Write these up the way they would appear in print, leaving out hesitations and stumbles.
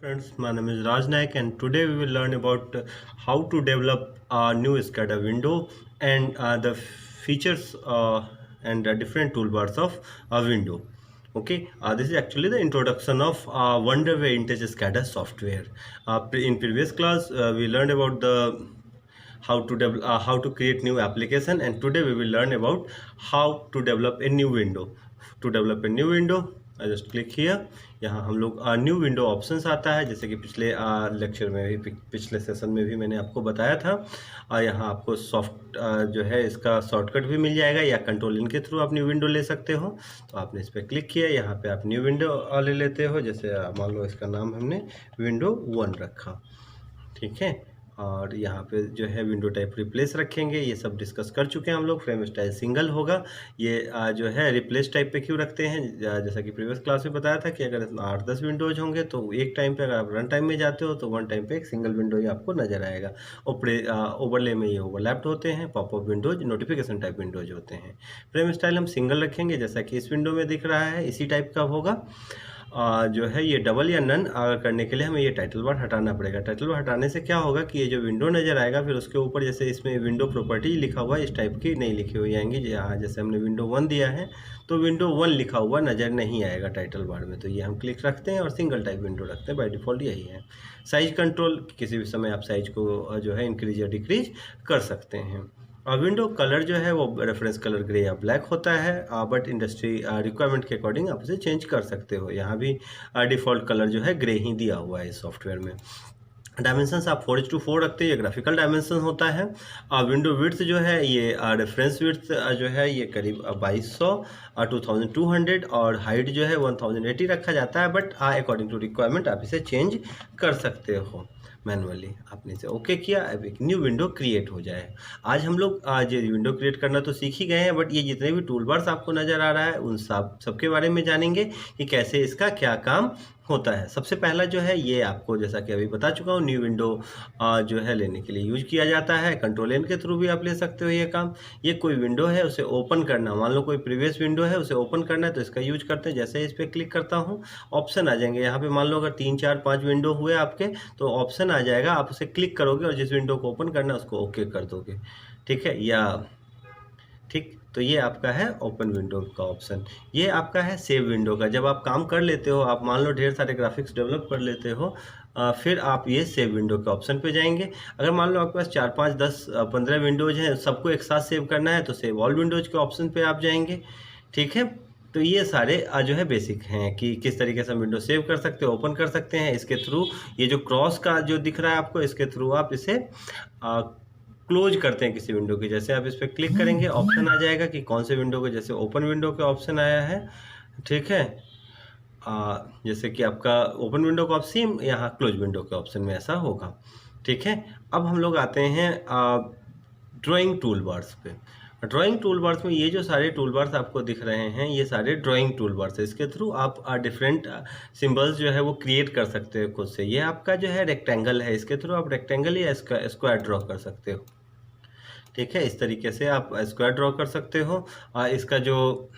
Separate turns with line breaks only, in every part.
Friends, my name is Raj Naik and today we will learn about how to develop a new SCADA window and the features and different toolbars of a window. Okay, this is actually the introduction of Wonderway Vintage SCADA software. In previous class, we learned about the how to create new application, and today we will learn about how to develop a new window. To develop a new window, I just click here. यहाँ हम लोग new window options आता है, जैसे कि पिछले lecture में भी, पिछले सेशन में भी मैंने आपको बताया था। यहाँ आपको सॉफ्ट जो है इसका शॉर्टकट भी मिल जाएगा, या कंट्रोल इन के थ्रू आप न्यू विंडो ले सकते हो। तो आपने इस पर क्लिक किया, यहाँ पे आप न्यू विंडो ले लेते हो। जैसे मान लो इसका नाम हमने विंडो 1 रखा, ठीक है। और यहाँ पे जो है विंडो टाइप रिप्लेस रखेंगे, ये सब डिस्कस कर चुके हैं हम लोग। फ्रेम स्टाइल सिंगल होगा। ये जो है रिप्लेस टाइप पे क्यों रखते हैं, जैसा कि प्रीवियस क्लास में बताया था कि अगर 8-10 विंडोज होंगे तो एक टाइम पे, अगर आप रन टाइम में जाते हो तो वन टाइम पे एक सिंगल विंडो ही आपको नजर आएगा। ओवरले में ये ओवरलैप्ड होते हैं। Popup Windows notification type Windows होते हैं। फ्रेम स्टाइल हम सिंगल रखेंगे, जैसा कि इस विंडो में दिख रहा है, इसी टाइप का होगा। जो है ये डबल या नन करने के लिए हमें ये टाइटल बार हटाना पड़ेगा। टाइटल बार हटाने से क्या होगा कि ये जो विंडो नज़र आएगा, फिर उसके ऊपर जैसे इसमें विंडो प्रॉपर्टी लिखा हुआ है, इस टाइप की नहीं लिखी हुई आएंगी। यहाँ जैसे हमने विंडो 1 दिया है तो विंडो 1 लिखा हुआ नज़र नहीं आएगा टाइटल बार में। तो ये हम क्लिक रखते हैं और सिंगल टाइप विंडो रखते हैं। बाय डिफ़ॉल्ट यही है। साइज कंट्रोल, किसी भी समय आप साइज को जो है इंक्रीज या डिक्रीज कर सकते हैं। विंडो कलर जो है वो रेफरेंस कलर ग्रे या ब्लैक होता है, बट इंडस्ट्री रिक्वायरमेंट के अकॉर्डिंग आप इसे चेंज कर सकते हो। यहाँ भी डिफ़ॉल्ट कलर जो है ग्रे ही दिया हुआ है इस सॉफ्टवेयर में। डायमेंशंस आप 4:4 रखते हैं, ये ग्राफिकल डायमेंशन होता है। विंडो विड्थ जो है ये रेफरेंस विड्थ जो है ये करीब 2200 2200, और हाइट जो है 1080 रखा जाता है, बट अकॉर्डिंग टू रिक्वायरमेंट आप इसे चेंज कर सकते हो मैनुअली। आपने इसे ओके किया, अब एक न्यू विंडो क्रिएट हो जाए। आज हम लोग आज ये विंडो क्रिएट करना तो सीख ही गए हैं, बट ये जितने भी टूल बार्स आपको नज़र आ रहा है उन सबके बारे में जानेंगे कि कैसे इसका क्या काम होता है। सबसे पहला जो है ये आपको, जैसा कि अभी बता चुका हूँ, न्यू विंडो जो है लेने के लिए यूज किया जाता है। कंट्रोल एन के थ्रू भी आप ले सकते हो ये काम। ये कोई विंडो है उसे ओपन करना, मान लो कोई प्रीवियस विंडो है उसे ओपन करना है तो इसका यूज करते हैं। जैसे इस पर क्लिक करता हूँ ऑप्शन आ जाएंगे। यहाँ पे मान लो अगर 3 4 5 विंडो हुए आपके तो ऑप्शन आ जाएगा, आप उसे क्लिक करोगे और जिस विंडो को ओपन करना है उसको ओके कर दोगे, ठीक है। या ठीक, तो ये आपका है ओपन विंडो का ऑप्शन। ये आपका है सेव विंडो का। जब आप काम कर लेते हो, आप मान लो ढेर सारे ग्राफिक्स डेवलप कर लेते हो, फिर आप ये सेव विंडो के ऑप्शन पे जाएंगे। अगर मान लो आपके पास 4 5 10 15 विंडोज हैं, सबको एक साथ सेव करना है तो सेव ऑल विंडोज के ऑप्शन पे आप जाएंगे, ठीक है। तो ये सारे जो है बेसिक हैं कि किस तरीके से हम विंडो सेव कर सकते हैं, ओपन कर सकते हैं इसके थ्रू। ये जो क्रॉस का जो दिख रहा है आपको, इसके थ्रू आप इसे क्लोज करते हैं किसी विंडो की। जैसे आप इस पर क्लिक करेंगे ऑप्शन आ जाएगा कि कौन से विंडो को, जैसे ओपन विंडो के ऑप्शन आया है, ठीक है। जैसे कि आपका ओपन विंडो का ऑप्शन यहाँ क्लोज विंडो के ऑप्शन में ऐसा होगा, ठीक है। अब हम लोग आते हैं ड्राइंग टूल बार्स पे। ड्राइंग टूल बार्स में ये जो सारे टूल बार्स आपको दिख रहे हैं, ये सारे ड्राइंग टूल बार्स है। इसके थ्रू आप डिफरेंट सिंबल्स जो है वो क्रिएट कर सकते हो खुद से। ये आपका जो है रेक्टेंगल है, इसके थ्रू आप रेक्टेंगल या स्क्वायर ड्रॉ कर सकते हो, ठीक है। इस तरीके से आप स्क्वायर ड्रॉ कर सकते हो। इसका जो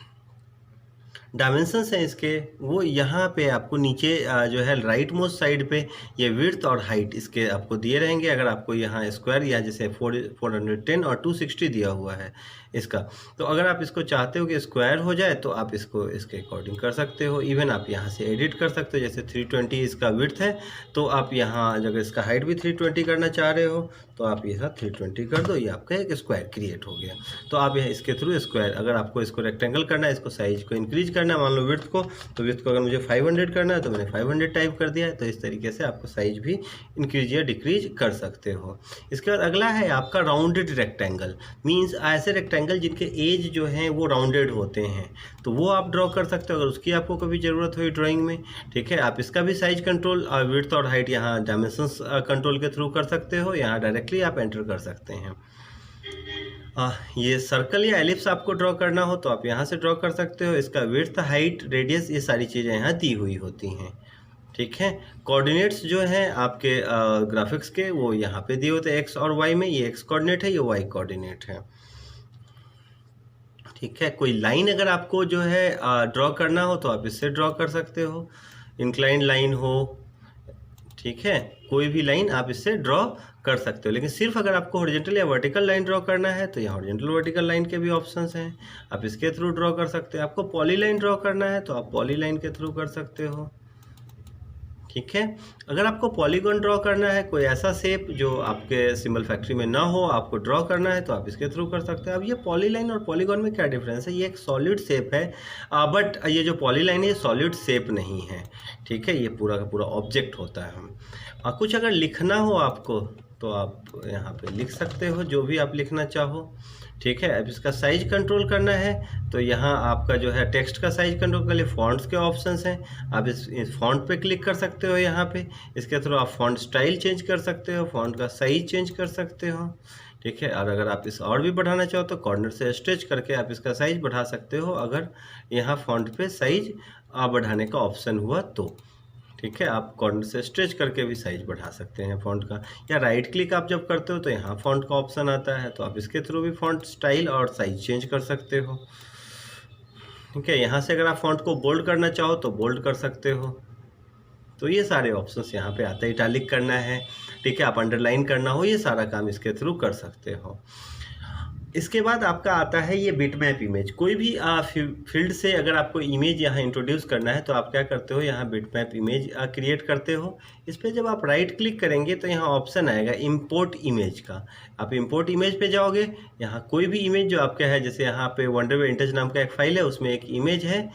डायमेंशंस हैं इसके, वो यहाँ पे आपको नीचे जो है राइट मोस्ट साइड पे ये विड्थ और हाइट इसके आपको दिए रहेंगे। अगर आपको यहाँ स्क्वायर या जैसे 410 और 260 दिया हुआ है इसका, तो अगर आप इसको चाहते हो कि स्क्वायर हो जाए तो आप इसको इसके अकॉर्डिंग कर सकते हो। इवन आप यहाँ से एडिट कर सकते हो। जैसे 320 इसका विड्थ है तो आप यहाँ अगर इसका हाइट भी 320 करना चाह रहे हो तो आप ये सब 320 कर दो, ये आपका एक स्क्वायर क्रिएट हो गया। तो आप यहाँ इसके थ्रू स्क्वायर, अगर आपको इसको रेक्टेंगल करना है, इसको साइज को इंक्रीज करना है, मान लो विड्थ को, तो विड्थ को अगर मुझे 500 करना है तो मैंने 500 टाइप कर दिया है। तो इस तरीके से आपको साइज भी इंक्रीज या डिक्रीज कर सकते हो। इसके बाद अगला है आपका राउंडेड रेक्टेंगल। मीन्स ऐसे रेक्टेंगल जिनके एज जो हैं वो राउंडेड होते हैं, तो वो आप ड्रॉ कर सकते हो अगर उसकी आपको कभी ज़रूरत हो ड्राइंग में, ठीक है। आप इसका भी साइज कंट्रोल, विड्थ और हाइट यहाँ डायमेंशंस कंट्रोल के थ्रू कर सकते हो। यहाँ डायरेक्टली आप एंटर कर सकते हैं। ये सर्कल या एलिप्स आपको ड्रॉ करना हो तो आप यहाँ से ड्रॉ कर सकते हो। इसका विड्थ, हाइट, रेडियस, ये सारी चीज़ें यहाँ दी हुई होती हैं, ठीक है। कोऑर्डिनेट्स जो हैं आपके ग्राफिक्स के वो यहाँ पे दिए होते हैं एक्स और वाई में। ये एक्स कोऑर्डिनेट है, ये वाई कोऑर्डिनेट है, ठीक है। कोई लाइन अगर आपको जो है ड्रॉ करना हो तो आप इससे ड्रॉ कर सकते हो। इंक्लाइन लाइन हो ठीक है, कोई भी लाइन आप इससे ड्रॉ कर सकते हो, लेकिन सिर्फ अगर आपको हॉरिजॉन्टल या वर्टिकल लाइन ड्रॉ करना है तो यहाँ हॉरिजॉन्टल वर्टिकल लाइन के भी ऑप्शंस हैं, आप इसके थ्रू ड्रॉ कर सकते हो। आपको पॉली लाइन ड्रॉ करना है तो आप पॉली लाइन के थ्रू कर सकते हो। ठीक है, अगर आपको पॉलीगॉन ड्रॉ करना है, कोई ऐसा शेप जो आपके सिंबल फैक्ट्री में ना हो, आपको ड्रॉ करना है तो आप इसके थ्रू कर सकते हैं। अब ये पॉलीलाइन और पॉलीगॉन में क्या डिफरेंस है? ये एक सॉलिड शेप है, बट ये जो पॉलीलाइन है ये सॉलिड शेप नहीं है। ठीक है, ये पूरा का पूरा ऑब्जेक्ट होता है। कुछ अगर लिखना हो आपको तो आप यहाँ पे लिख सकते हो जो भी आप लिखना चाहो। ठीक है, अब इसका साइज कंट्रोल करना है तो यहाँ आपका जो है टेक्स्ट का साइज कंट्रोल के लिए फॉन्ट्स के ऑप्शंस हैं, आप इस फॉन्ट पे क्लिक कर सकते हो। यहाँ पे इसके थ्रू आप फॉन्ट स्टाइल चेंज कर सकते हो, फॉन्ट का साइज चेंज कर सकते हो। ठीक है, और अगर आप इस और भी बढ़ाना चाहो तो कॉर्नर से स्ट्रेच करके आप इसका साइज बढ़ा सकते हो, अगर यहाँ फॉन्ट पे साइज बढ़ाने का ऑप्शन हुआ तो। ठीक है, आप कॉर्नर से स्ट्रेच करके भी साइज बढ़ा सकते हैं फ़ॉन्ट का, या राइट क्लिक आप जब करते हो तो यहाँ फ़ॉन्ट का ऑप्शन आता है, तो आप इसके थ्रू भी फ़ॉन्ट स्टाइल और साइज चेंज कर सकते हो। ठीक है, यहाँ से अगर आप फ़ॉन्ट को बोल्ड करना चाहो तो बोल्ड कर सकते हो। तो ये सारे ऑप्शंस यहाँ पे आते हैं। इटैलिक करना है, ठीक है, आप अंडरलाइन करना हो, ये सारा काम इसके थ्रू कर सकते हो। इसके बाद आपका आता है ये बिटमैप इमेज। कोई भी फील्ड से अगर आपको इमेज यहाँ इंट्रोड्यूस करना है तो आप क्या करते हो, यहाँ बिटमैप इमेज क्रिएट करते हो। इस पर जब आप राइट क्लिक करेंगे तो यहाँ ऑप्शन आएगा इंपोर्ट इमेज का। आप इंपोर्ट इमेज पे जाओगे, यहाँ कोई भी इमेज जो आपका है, जैसे यहाँ पे वंडरवे इंटेज नाम का एक फाइल है, उसमें एक इमेज है।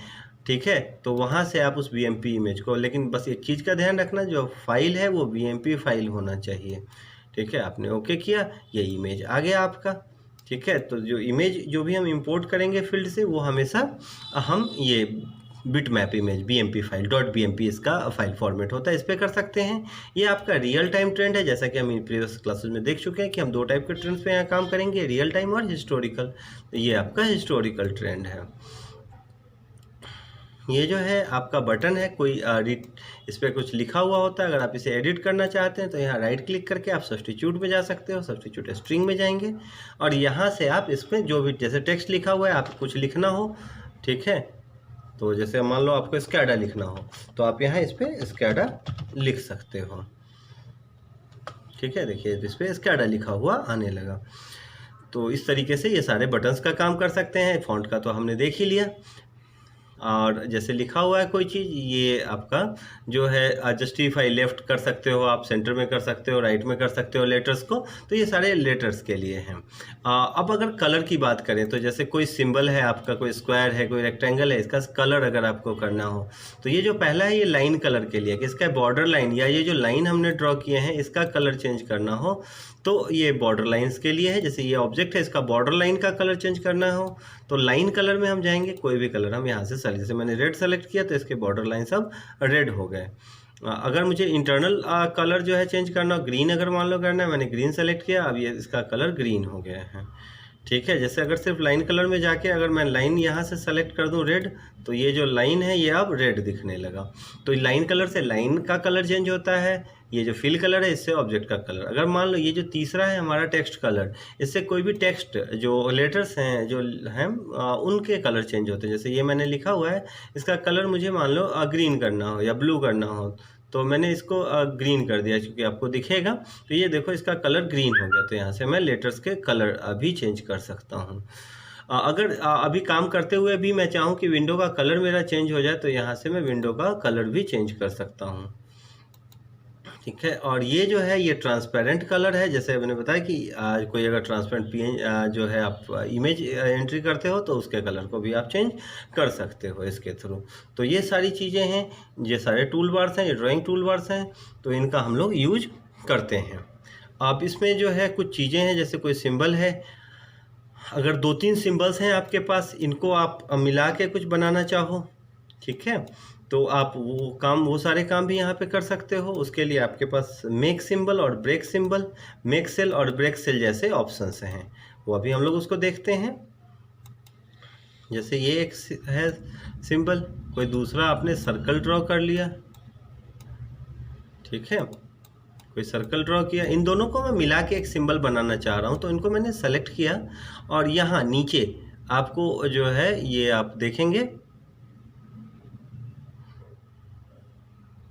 ठीक है, तो वहाँ से आप उस BMP इमेज को, लेकिन बस एक चीज़ का ध्यान रखना, जो फाइल है वो BMP फाइल होना चाहिए। ठीक है, आपने ओके किया, ये इमेज आ गया आपका। ठीक है, तो जो इमेज जो भी हम इंपोर्ट करेंगे फील्ड से, वो हमेशा हम ये bitmap image BMP file .bmp इसका फाइल फॉर्मेट होता है, इस पर कर सकते हैं। ये आपका रियल टाइम ट्रेंड है, जैसा कि हम इन प्रीवियस क्लासेस में देख चुके हैं कि हम दो टाइप के ट्रेंड्स पे यहाँ काम करेंगे, रियल टाइम और हिस्टोरिकल। ये आपका हिस्टोरिकल ट्रेंड है। ये जो है आपका बटन है, कोई इस पर कुछ लिखा हुआ होता है, अगर आप इसे एडिट करना चाहते हैं तो यहाँ राइट क्लिक करके आप सब्स्टिट्यूट में जा सकते हो, सब्स्टिट्यूट स्ट्रिंग में जाएंगे और यहाँ से आप इसमें जो भी जैसे टेक्स्ट लिखा हुआ है, आप कुछ लिखना हो, ठीक है, तो जैसे मान लो आपको स्कैडा लिखना हो तो आप यहाँ इस पर स्कैडा लिख सकते हो। ठीक है, देखिए इस पर स्कैडा लिखा हुआ आने लगा। तो इस तरीके से ये सारे बटन्स का काम कर सकते हैं। फ़ॉन्ट का तो हमने देख ही लिया, और जैसे लिखा हुआ है कोई चीज़, ये आपका जो है जस्टिफाई लेफ्ट कर सकते हो, आप सेंटर में कर सकते हो, राइट में कर सकते हो लेटर्स को, तो ये सारे लेटर्स के लिए हैं। अब अगर कलर की बात करें तो जैसे कोई सिंबल है आपका, कोई स्क्वायर है, कोई रेक्टेंगल है, इसका कलर अगर आपको करना हो तो ये जो पहला है ये लाइन कलर के लिए, कि इसका बॉर्डर लाइन या ये जो लाइन हमने ड्रॉ किए हैं इसका कलर चेंज करना हो तो ये बॉर्डर लाइंस के लिए है। जैसे ये ऑब्जेक्ट है, इसका बॉर्डर लाइन का कलर चेंज करना हो तो लाइन कलर में हम जाएंगे, कोई भी कलर हम यहाँ से सेलेक्ट, जैसे मैंने रेड सेलेक्ट किया तो इसके बॉर्डर लाइन सब रेड हो गए। अगर मुझे इंटरनल कलर जो है चेंज करना हो, ग्रीन अगर मान लो करना है, मैंने ग्रीन सेलेक्ट किया, अब ये इसका कलर ग्रीन हो गया है। ठीक है, जैसे अगर सिर्फ लाइन कलर में जाके अगर मैं लाइन यहाँ से सेलेक्ट कर दूँ रेड, तो ये जो लाइन है ये अब रेड दिखने लगा। तो लाइन कलर से लाइन का कलर चेंज होता है, ये जो फिल कलर है इससे ऑब्जेक्ट का कलर। अगर मान लो ये जो तीसरा है हमारा टेक्स्ट कलर, इससे कोई भी टेक्स्ट जो लेटर्स हैं जो हैं उनके कलर चेंज होते हैं। जैसे ये मैंने लिखा हुआ है, इसका कलर मुझे मान लो ग्रीन करना हो या ब्लू करना हो, तो मैंने इसको ग्रीन कर दिया क्योंकि आपको दिखेगा। तो ये देखो इसका कलर ग्रीन हो गया, तो यहाँ से मैं लेटर्स के कलर भी चेंज कर सकता हूँ। अगर अभी काम करते हुए भी मैं चाहूँ कि विंडो का कलर मेरा चेंज हो जाए तो यहाँ से मैं विंडो का कलर भी चेंज कर सकता हूँ। ठीक है, और ये जो है ये ट्रांसपेरेंट कलर है। जैसे मैंने बताया कि कोई अगर ट्रांसपेरेंट PNG जो है आप इमेज एंट्री करते हो तो उसके कलर को भी आप चेंज कर सकते हो इसके थ्रू। तो ये सारी चीज़ें हैं, ये सारे टूल बार्स हैं, ये ड्राइंग टूल बार्स हैं, तो इनका हम लोग यूज करते हैं। अब इसमें जो है कुछ चीज़ें हैं, जैसे कोई सिंबल है, अगर 2-3 सिंबल्स हैं आपके पास, इनको आप मिला के कुछ बनाना चाहो, ठीक है, तो आप वो सारे काम भी यहाँ पे कर सकते हो। उसके लिए आपके पास मेक सिंबल और ब्रेक सिंबल, मेक सेल और ब्रेक सेल जैसे ऑप्शंस हैं, वो अभी हम लोग उसको देखते हैं। जैसे ये एक है सिंबल, कोई दूसरा आपने सर्कल ड्रॉ कर लिया, ठीक है, कोई सर्कल ड्रॉ किया, इन दोनों को मैं मिला के एक सिंबल बनाना चाह रहा हूँ, तो इनको मैंने सेलेक्ट किया और यहाँ नीचे आपको जो है ये आप देखेंगे,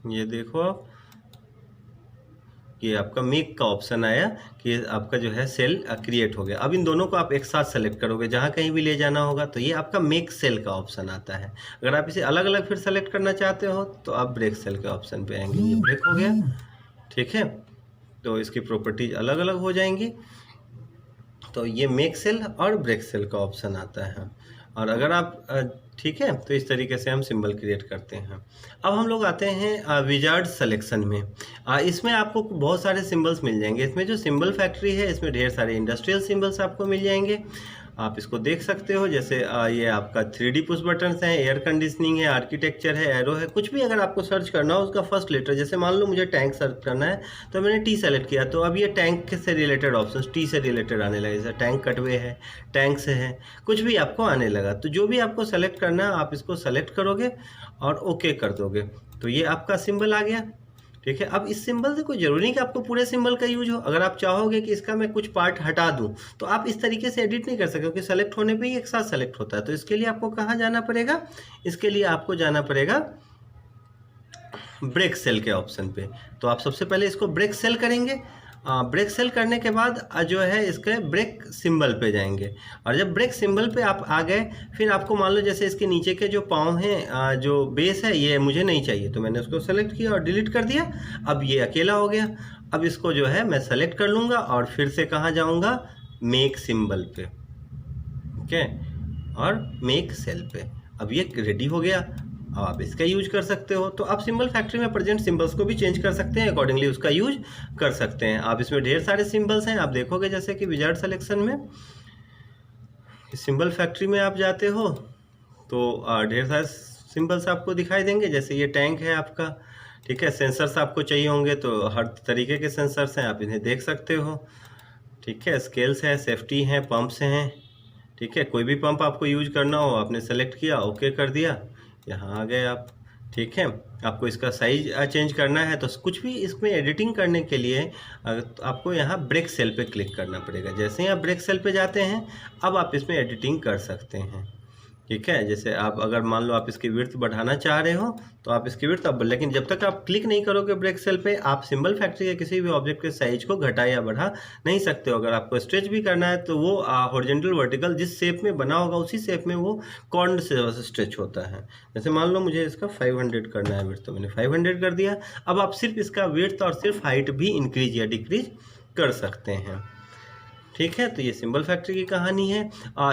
ये देखो आप, ये आपका मेक का ऑप्शन आया कि आपका जो है सेल क्रिएट हो गया। अब इन दोनों को आप एक साथ सेलेक्ट करोगे, जहाँ कहीं भी ले जाना होगा तो ये आपका मेक सेल का ऑप्शन आता है। अगर आप इसे अलग अलग फिर सेलेक्ट करना चाहते हो तो आप ब्रेक सेल के ऑप्शन पे आएंगे। ये ब्रेक हो गया, ठीक है, तो इसकी प्रॉपर्टीज अलग अलग हो जाएंगी। तो ये मेक सेल और ब्रेक सेल का ऑप्शन आता है। और अगर आप ठीक है, तो इस तरीके से हम सिंबल क्रिएट करते हैं। अब हम लोग आते हैं विजार्ड सिलेक्शन में। इसमें आपको बहुत सारे सिंबल्स मिल जाएंगे। इसमें जो सिंबल फैक्ट्री है, इसमें ढेर सारे इंडस्ट्रियल सिंबल्स आपको मिल जाएंगे। आप इसको देख सकते हो, जैसे ये आपका 3D पुश बटन्स हैं, एयर कंडीशनिंग है, आर्किटेक्चर है, एरो है। कुछ भी अगर आपको सर्च करना हो उसका फर्स्ट लेटर, जैसे मान लो मुझे टैंक सर्च करना है तो मैंने टी सेलेक्ट किया, तो अब ये टैंक से रिलेटेड ऑप्शन टी से रिलेटेड आने लगे। जैसे टैंक कटवे है, टैंक से है, कुछ भी आपको आने लगा। तो जो भी आपको सेलेक्ट करना है आप इसको सेलेक्ट करोगे और ओके कर दोगे, तो ये आपका सिंबल आ गया, ठीक है। अब इस सिंबल से कोई जरूरी नहीं कि आपको पूरे सिंबल का यूज हो। अगर आप चाहोगे कि इसका मैं कुछ पार्ट हटा दूं तो आप इस तरीके से एडिट नहीं कर सकते, क्योंकि सेलेक्ट होने पे ही एक साथ सेलेक्ट होता है। तो इसके लिए आपको कहाँ जाना पड़ेगा? इसके लिए आपको जाना पड़ेगा ब्रेक सेल के ऑप्शन पे। तो आप सबसे पहले इसको ब्रेक सेल करेंगे। ब्रेक सेल करने के बाद जो है इसके ब्रेक सिंबल पे जाएंगे। और जब ब्रेक सिंबल पे आप आ गए, फिर आपको मान लो जैसे इसके नीचे के जो पाँव हैं, जो बेस है, ये मुझे नहीं चाहिए, तो मैंने उसको सेलेक्ट किया और डिलीट कर दिया। अब ये अकेला हो गया। अब इसको जो है मैं सेलेक्ट कर लूँगा और फिर से कहाँ जाऊँगा? मेक सिंबल पे, ओके, और मेक सेल पे। अब ये रेडी हो गया, आप इसका यूज कर सकते हो। तो आप सिंबल फैक्ट्री में प्रेजेंट सिंबल्स को भी चेंज कर सकते हैं, अकॉर्डिंगली उसका यूज कर सकते हैं आप। इसमें ढेर सारे सिंबल्स हैं, आप देखोगे जैसे कि विजार्ड सिलेक्शन में सिंबल फैक्ट्री में आप जाते हो तो ढेर सारे सिंबल्स आपको दिखाई देंगे। जैसे ये टैंक है आपका, ठीक है। सेंसर्स आपको चाहिए होंगे तो हर तरीके के सेंसर्स हैं, आप इन्हें देख सकते हो, ठीक है। स्केल्स है, सेफ्टी हैं, पंप्स हैं, ठीक है। कोई भी पंप आपको यूज करना हो आपने सेलेक्ट किया, ओके कर दिया, यहाँ आ गए आप, ठीक है। आपको इसका साइज चेंज करना है तो कुछ भी इसमें एडिटिंग करने के लिए तो आपको यहाँ ब्रेक सेल पे क्लिक करना पड़ेगा। जैसे ही आप ब्रेक सेल पे जाते हैं, अब आप इसमें एडिटिंग कर सकते हैं, ठीक है। जैसे आप अगर मान लो आप इसकी विड्थ बढ़ाना चाह रहे हो तो आप इसकी विड्थ अब, लेकिन जब तक आप क्लिक नहीं करोगे ब्रेक सेल पे, आप सिंबल फैक्ट्री के किसी भी ऑब्जेक्ट के साइज को घटा या बढ़ा नहीं सकते हो। अगर आपको स्ट्रेच भी करना है तो वो हॉरिजॉन्टल वर्टिकल जिस शेप में बना होगा उसी शेप में वो कॉर्नर से स्ट्रेच होता है। जैसे मान लो मुझे इसका 500 करना है विड्थ, तो मैंने 500 कर दिया। अब आप सिर्फ इसका विड्थ और सिर्फ हाइट भी इंक्रीज या डिक्रीज कर सकते हैं, ठीक है। तो ये सिंबल फैक्ट्री की कहानी है।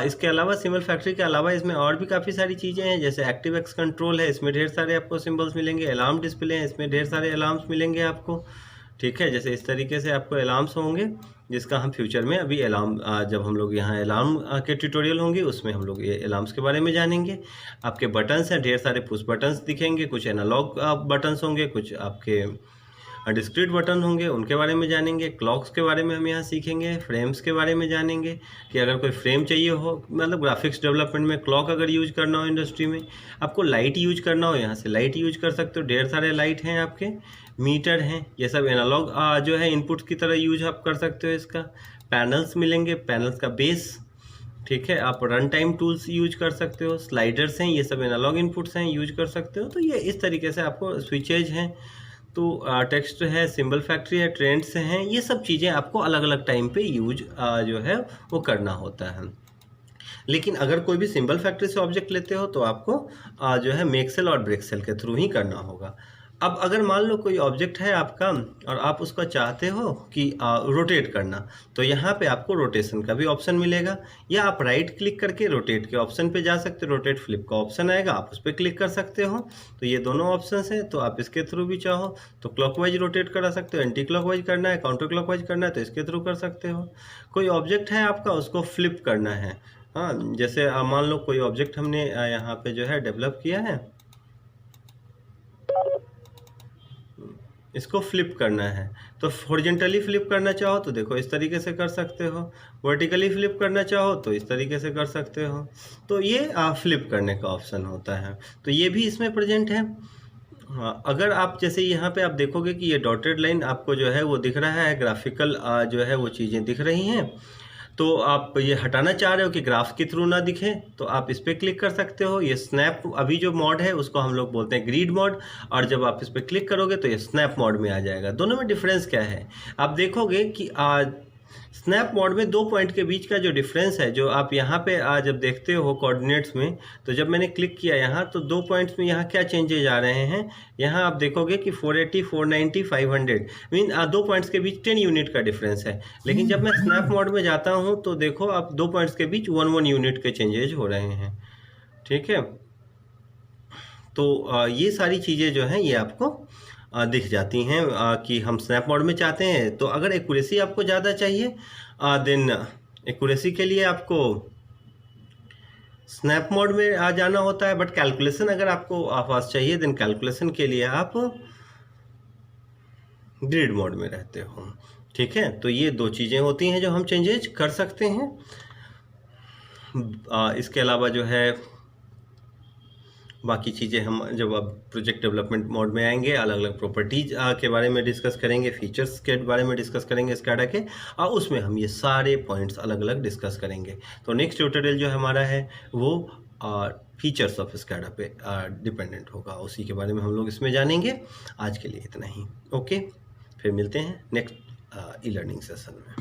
इसके अलावा सिंबल फैक्ट्री के अलावा इसमें और भी काफ़ी सारी चीज़ें हैं। जैसे एक्टिव एक्स कंट्रोल है, इसमें ढेर सारे आपको सिंबल्स मिलेंगे। अलार्म डिस्प्ले है, इसमें ढेर सारे अलार्म्स मिलेंगे आपको, ठीक है। जैसे इस तरीके से आपको अलार्म्स होंगे, जिसका हम फ्यूचर में अभी अलार्म, जब हम लोग यहाँ अलार्म के ट्यूटोरियल होंगे उसमें हम लोग ये अलार्म्स के बारे में जानेंगे। आपके बटन्स हैं, ढेर सारे पुश बटन्स दिखेंगे, कुछ एनालॉग बटन्स होंगे, कुछ आपके डिस्क्रीट बटन होंगे, उनके बारे में जानेंगे। क्लॉक्स के बारे में हम यहाँ सीखेंगे। फ्रेम्स के बारे में जानेंगे कि अगर कोई फ्रेम चाहिए हो, मतलब ग्राफिक्स डेवलपमेंट में क्लॉक अगर यूज करना हो इंडस्ट्री में, आपको लाइट यूज करना हो, यहाँ से लाइट यूज कर सकते हो। ढेर सारे लाइट हैं आपके, मीटर हैं, ये सब एनालॉग जो है इनपुट की तरह यूज आप कर सकते हो इसका। पैनल्स मिलेंगे, पैनल्स का बेस, ठीक है। आप रन टाइम टूल्स यूज कर सकते हो। स्लाइडर्स हैं, ये सब एनालॉग इनपुट्स हैं, यूज कर सकते हो। तो ये इस तरीके से आपको स्विचेज हैं, तो टेक्स्ट है, सिंबल फैक्ट्री है, ट्रेंड्स हैं, ये सब चीज़ें आपको अलग अलग टाइम पे यूज जो है वो करना होता है। लेकिन अगर कोई भी सिंबल फैक्ट्री से ऑब्जेक्ट लेते हो तो आपको जो है मेक सेल और ब्रेक सेल के थ्रू ही करना होगा। अब अगर मान लो कोई ऑब्जेक्ट है आपका और आप उसको चाहते हो कि रोटेट करना, तो यहाँ पे आपको रोटेशन का भी ऑप्शन मिलेगा, या आप राइट क्लिक करके रोटेट के ऑप्शन पे जा सकते हो। रोटेट फ्लिप का ऑप्शन आएगा, आप उस पर क्लिक कर सकते हो। तो ये दोनों ऑप्शन हैं, तो आप इसके थ्रू भी चाहो तो क्लॉकवाइज रोटेट करा सकते हो, एंटी क्लॉकवाइज करना है, काउंटर क्लॉकवाइज करना है तो इसके थ्रू कर सकते हो। कोई ऑब्जेक्ट है आपका, उसको फ्लिप करना है, हाँ, जैसे मान लो कोई ऑब्जेक्ट हमने यहाँ पे जो है डेवलप किया है, इसको फ्लिप करना है, तो हॉरिजॉन्टली फ्लिप करना चाहो तो देखो इस तरीके से कर सकते हो, वर्टिकली फ्लिप करना चाहो तो इस तरीके से कर सकते हो। तो ये फ्लिप करने का ऑप्शन होता है, तो ये भी इसमें प्रेजेंट है। हाँ, अगर आप जैसे यहाँ पे आप देखोगे कि ये डॉटेड लाइन आपको जो है वो दिख रहा है, ग्राफिकल जो है वो चीज़ें दिख रही हैं। तो आप ये हटाना चाह रहे हो कि ग्राफ के थ्रू ना दिखे, तो आप इस पर क्लिक कर सकते हो। ये स्नैप अभी जो मोड है उसको हम लोग बोलते हैं ग्रिड मोड, और जब आप इस पर क्लिक करोगे तो ये स्नैप मोड में आ जाएगा। दोनों में डिफरेंस क्या है? आप देखोगे कि स्नैप मोड में 2 पॉइंट के बीच का जो डिफरेंस है, जो आप यहाँ पे जब देखते हो कोऑर्डिनेट्स में, तो जब मैंने क्लिक किया यहाँ तो 2 पॉइंट्स में यहाँ क्या चेंजेज आ रहे हैं, यहाँ आप देखोगे कि 480, 490, 500 मीन 2 पॉइंट्स के बीच 10 यूनिट का डिफरेंस है। लेकिन जब मैं स्नैप मोड में जाता हूँ तो देखो आप 2 पॉइंट्स के बीच 1 यूनिट के चेंजेज हो रहे हैं। ठीक है, तो ये सारी चीज़ें जो हैं ये आपको दिख जाती हैं कि हम स्नैप मोड में चाहते हैं। तो अगर एक्यूरेसी आपको ज़्यादा चाहिए देन एक्यूरेसी के लिए आपको स्नैप मोड में आ जाना होता है, बट कैलकुलेशन अगर आपको फास्ट चाहिए देन कैलकुलेशन के लिए आप ग्रिड मोड में रहते हो। ठीक है, तो ये 2 चीज़ें होती हैं जो हम चेंजेज कर सकते हैं। इसके अलावा जो है बाकी चीज़ें हम जब अब प्रोजेक्ट डेवलपमेंट मोड में आएंगे, अलग अलग प्रॉपर्टीज के बारे में डिस्कस करेंगे, फीचर्स के बारे में डिस्कस करेंगे स्काडा के, और उसमें हम ये सारे पॉइंट्स अलग अलग डिस्कस करेंगे। तो नेक्स्ट ट्यूटोरियल जो हमारा है वो फीचर्स ऑफ स्काडा पे डिपेंडेंट होगा, उसी के बारे में हम लोग इसमें जानेंगे। आज के लिए इतना ही, ओके, फिर मिलते हैं नेक्स्ट ई लर्निंग सेशन में।